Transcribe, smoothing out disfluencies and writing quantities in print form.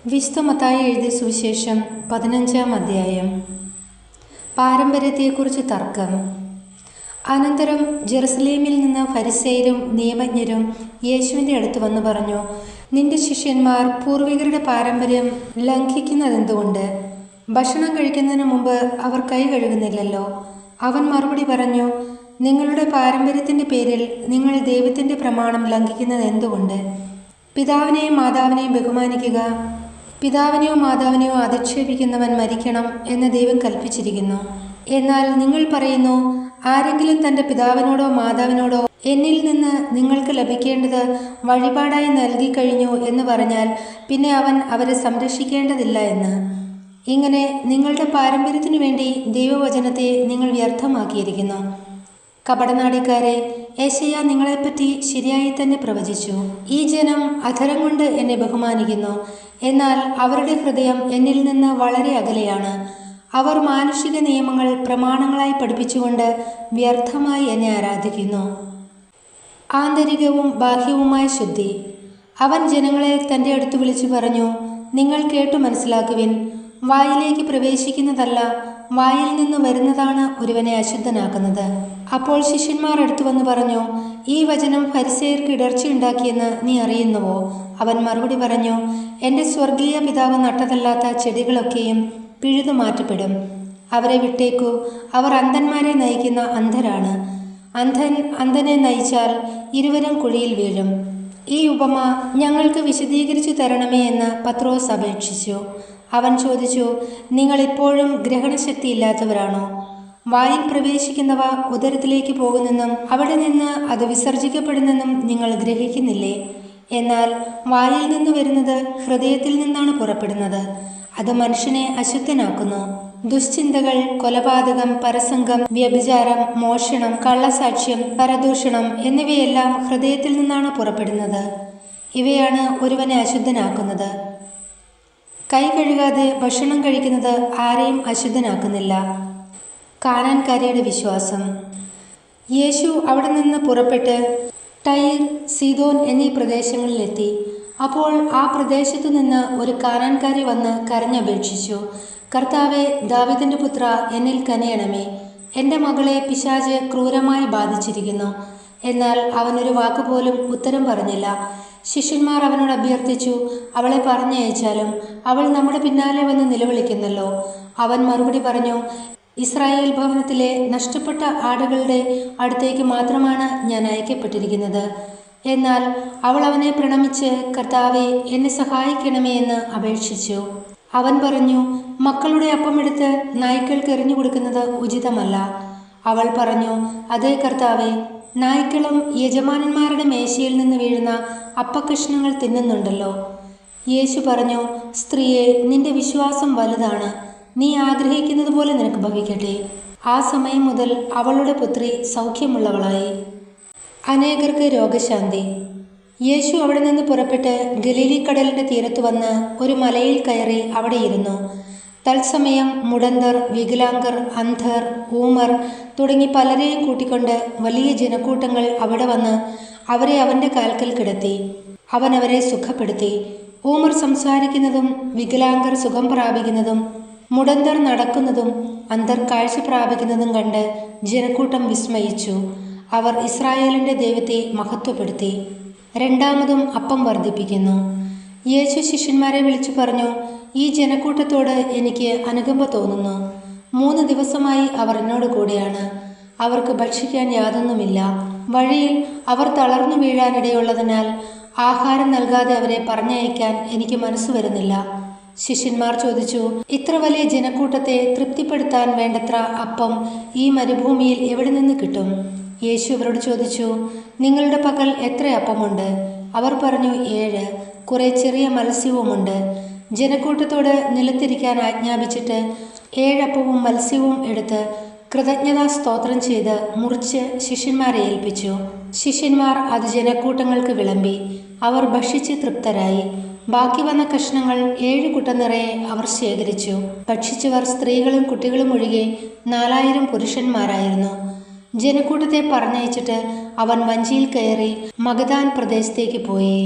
വിശുദ്ധ മത്തായി എഴുതിയ സുവിശേഷം 15-ാം അധ്യായം. പാരമ്പര്യത്തെക്കുറിച്ച് തർക്കം. അനന്തരം ജെറുസലേമിൽ നിന്ന് ഫരിസേയരും നിയമജ്ഞരും യേശുവിൻ്റെ അടുത്ത് വന്നു പറഞ്ഞു, നിന്റെ ശിഷ്യന്മാർ പൂർവികരുടെ പാരമ്പര്യം ലംഘിക്കുന്നതെന്തുകൊണ്ട്? ഭക്ഷണം കഴിക്കുന്നതിന് മുമ്പ് അവർ കൈ കഴുകുന്നില്ലല്ലോ. അവൻ മറുപടി പറഞ്ഞു, നിങ്ങളുടെ പാരമ്പര്യത്തിൻ്റെ പേരിൽ നിങ്ങൾ ദൈവത്തിൻ്റെ പ്രമാണം ലംഘിക്കുന്നത് എന്തുകൊണ്ട്? പിതാവിനെയും മാതാവിനെയും ബഹുമാനിക്കുക, പിതാവിനെയോ മാതാവിനെയോ അധിക്ഷേപിക്കുന്നവൻ മരിക്കണം എന്ന് ദൈവം കൽപ്പിച്ചിരിക്കുന്നു. എന്നാൽ നിങ്ങൾ പറയുന്നു, ആരെങ്കിലും തൻ്റെ പിതാവിനോടോ മാതാവിനോടോ എന്നിൽ നിന്ന് നിങ്ങൾക്ക് ലഭിക്കേണ്ടത് വഴിപാടായി നൽകിക്കഴിഞ്ഞു എന്ന് പറഞ്ഞാൽ പിന്നെ അവൻ അവരെ സംരക്ഷിക്കേണ്ടതില്ല എന്ന്. ഇങ്ങനെ നിങ്ങളുടെ പാരമ്പര്യത്തിനു വേണ്ടി ദൈവവചനത്തെ നിങ്ങൾ വ്യർത്ഥമാക്കിയിരിക്കുന്നു. കപടനാടിക്കാരെ, യെശയ്യാ നിങ്ങളെപ്പറ്റി ശരിയായി തന്നെ പ്രവചിച്ചു. ഈ ജനം അധരം കൊണ്ട് എന്നെ ബഹുമാനിക്കുന്നു, എന്നാൽ അവരുടെ ഹൃദയം എന്നിൽ നിന്ന് വളരെ അകലെയാണ്. അവർ മാനുഷിക നിയമങ്ങൾ പ്രമാണങ്ങളായി പഠിപ്പിച്ചുകൊണ്ട് വ്യർത്ഥമായി എന്നെ ആരാധിക്കുന്നു. ആന്തരികവും ബാഹ്യവുമായ ശുദ്ധി. അവൻ ജനങ്ങളെ തൻ്റെ അടുത്ത് വിളിച്ചു പറഞ്ഞു, നിങ്ങൾ കേട്ടു മനസ്സിലാക്കുവിൻ. വായിലേക്ക് പ്രവേശിക്കുന്നതല്ല, വായിൽ നിന്ന് വരുന്നതാണ് ഒരുവനെ അശുദ്ധനാക്കുന്നത്. അപ്പോൾ ശിഷ്യന്മാർ അടുത്തു വന്ന് പറഞ്ഞു, ഈ വചനം ഫരിസേയർക്ക് ഇടർച്ചയുണ്ടാക്കിയെന്ന് നീ അറിയുന്നുവോ? അവൻ മറുപടി പറഞ്ഞു, എൻ്റെ സ്വർഗീയ പിതാവ് നട്ടതല്ലാത്ത ചെടികളൊക്കെയും പിഴുതു മാറ്റപ്പെടും. അവരെ വിട്ടേക്കൂ, അവർ അന്ധന്മാരെ നയിക്കുന്ന അന്ധരാണ്. അന്ധനെ നയിച്ചാൽ ഇരുവരും കുഴിയിൽ വീഴും. ഈ ഉപമ ഞങ്ങൾക്ക് വിശദീകരിച്ചു തരണമേ എന്ന് പത്രോസ് അപേക്ഷിച്ചു. അവൻ ചോദിച്ചു, നിങ്ങൾ ഇപ്പോഴും ഗ്രഹണശക്തി ഇല്ലാത്തവരാണോ? വായിൽ പ്രവേശിക്കുന്നവ ഉദരത്തിലേക്ക് പോകുന്നെന്നും അവിടെ നിന്ന് അത് വിസർജിക്കപ്പെടുന്നെന്നും നിങ്ങൾ ഗ്രഹിക്കുന്നില്ലേ? എന്നാൽ വായിൽ നിന്ന് വരുന്നത് ഹൃദയത്തിൽ നിന്നാണ് പുറപ്പെടുന്നത്. അത് മനുഷ്യനെ അശുദ്ധനാക്കുന്നു. ദുശ്ചിന്തകൾ, കൊലപാതകം, പരസംഗം, വ്യഭിചാരം, മോഷണം, കള്ളസാക്ഷ്യം, പരദൂഷണം എന്നിവയെല്ലാം ഹൃദയത്തിൽ നിന്നാണ് പുറപ്പെടുന്നത്. ഇവയാണ് ഒരുവനെ അശുദ്ധനാക്കുന്നത്. കൈ കഴുകാതെ ഭക്ഷണം കഴിക്കുന്നത് ആരെയും അശുദ്ധനാക്കുന്നില്ല. കാനാൻകാരിയുടെ വിശ്വാസം. യേശു അവിടെ നിന്ന് പുറപ്പെട്ട് ടൈർ, സീദോൻ എന്നീ പ്രദേശങ്ങളിലെത്തി. അപ്പോൾ ആ പ്രദേശത്തു നിന്ന് ഒരു കാനാൻകാരി വന്ന് കരഞ്ഞപേക്ഷിച്ചു, കർത്താവേ, ദാവീദിന്റെ പുത്ര, എന്നിൽ കനിയണമേ. എൻ്റെ മകളെ പിശാച് ക്രൂരമായി ബാധിച്ചിരിക്കുന്നു. എന്നാൽ അവനൊരു വാക്കുപോലും ഉത്തരം പറഞ്ഞില്ല. ശിഷ്യന്മാർ അവനോട് അഭ്യർത്ഥിച്ചു, അവളെ പറഞ്ഞയച്ചാലും. അവൾ നമ്മുടെ പിന്നാലെ വന്ന് നിലവിളിക്കുന്നല്ലോ. അവൻ മറുപടി പറഞ്ഞു, ഇസ്രായേൽ ഭവനത്തിലെ നഷ്ടപ്പെട്ട ആടുകളുടെ അടുത്തേക്ക് മാത്രമാണ് ഞാൻ അയക്കപ്പെട്ടിരിക്കുന്നത്. എന്നാൽ അവൾ അവനെ പ്രണമിച്ച്, കർത്താവേ, എന്നെ സഹായിക്കണമേ എന്ന് അപേക്ഷിച്ചു. അവൻ പറഞ്ഞു, മക്കളുടെ അപ്പമെടുത്ത് നായ്ക്കൾക്ക് എറിഞ്ഞു കൊടുക്കുന്നത് ഉചിതമല്ല. അവൾ പറഞ്ഞു, അതേ കർത്താവേ, നായ്ക്കളും യജമാനന്മാരുടെ മേശയിൽ നിന്ന് വീഴുന്ന അപ്പക്കഷ്ണങ്ങൾ തിന്നുന്നുണ്ടല്ലോ. യേശു പറഞ്ഞു, സ്ത്രീയെ, നിന്റെ വിശ്വാസം വലുതാണ്. നീ ആഗ്രഹിക്കുന്നത് പോലെ നിനക്ക് ഭവിക്കട്ടെ. ആ സമയം മുതൽ അവളുടെ പുത്രി സൗഖ്യമുള്ളവളായി. അനേകർക്ക് രോഗശാന്തി. യേശു അവിടെ നിന്ന് പുറപ്പെട്ട് ഗലീലിക്കടലിൻ്റെ തീരത്ത് വന്ന് ഒരു മലയിൽ കയറി അവിടെ ഇരുന്നു. തത്സമയം മുടന്തർ, വികലാംഗർ, അന്ധർ, ഊമർ തുടങ്ങി പലരെയും കൂട്ടിക്കൊണ്ട് വലിയ ജനക്കൂട്ടങ്ങൾ അവിടെ വന്ന് അവരെ അവൻ്റെ കാൽക്കൽ കിടത്തി. അവൻ അവരെ സുഖപ്പെടുത്തി. ഊമർ സംസാരിക്കുന്നതും വികലാംഗർ സുഖം പ്രാപിക്കുന്നതും മുടന്തർ നടക്കുന്നതും അന്ധർ കാഴ്ച പ്രാപിക്കുന്നതും കണ്ട് ജനക്കൂട്ടം വിസ്മയിച്ചു. അവർ ഇസ്രായേലിൻ്റെ ദൈവത്തെ മഹത്വപ്പെടുത്തി. രണ്ടാമതും അപ്പം വർദ്ധിപ്പിക്കുന്നു. യേശു ശിഷ്യന്മാരെ വിളിച്ചു പറഞ്ഞു, ഈ ജനക്കൂട്ടത്തോട് എനിക്ക് അനുകമ്പ തോന്നുന്നു. 3 ദിവസമായി അവർ എന്നോട് കൂടെയാണ്. അവർക്ക് ഭക്ഷിക്കാൻ യാതൊന്നുമില്ല. വഴിയിൽ അവർ തളർന്നു വീഴാനിടയുള്ളതിനാൽ ആഹാരം നൽകാതെ അവരെ പറഞ്ഞയക്കാൻ എനിക്ക് മനസ്സ് വരുന്നില്ല. ശിഷ്യന്മാർ ചോദിച്ചു, ഇത്ര വലിയ ജനക്കൂട്ടത്തെ തൃപ്തിപ്പെടുത്താൻ വേണ്ടത്ര അപ്പം ഈ മരുഭൂമിയിൽ എവിടെ നിന്ന് കിട്ടും? യേശു അവരോട് ചോദിച്ചു, നിങ്ങളുടെ പക്കൽ എത്ര അപ്പമുണ്ട്? അവർ പറഞ്ഞു, 7. കുറെ ചെറിയ മത്സ്യവുമുണ്ട്. ജനക്കൂട്ടത്തോട് നിലത്തിരിക്കാൻ ആജ്ഞാപിച്ചിട്ട് 7 അപ്പവും മത്സ്യവും എടുത്ത് കൃതജ്ഞതാ സ്തോത്രം ചെയ്ത് മുറിച്ച് ശിഷ്യന്മാരെ ഏൽപ്പിച്ചു. ശിഷ്യന്മാർ അത് ജനക്കൂട്ടങ്ങൾക്ക് വിളമ്പി. അവർ ഭക്ഷിച്ച് തൃപ്തരായി. ബാക്കി വന്ന കഷ്ണങ്ങൾ 7 കുട്ട നിറയെ അവർ ശേഖരിച്ചു. ഭക്ഷിച്ചവർ സ്ത്രീകളും കുട്ടികളും ഒഴികെ 4000 പുരുഷന്മാരായിരുന്നു. ജനക്കൂട്ടത്തെ പറഞ്ഞയച്ചിട്ട് അവൻ വഞ്ചിയിൽ കയറി മഗദാൻ പ്രദേശത്തേക്ക് പോയി.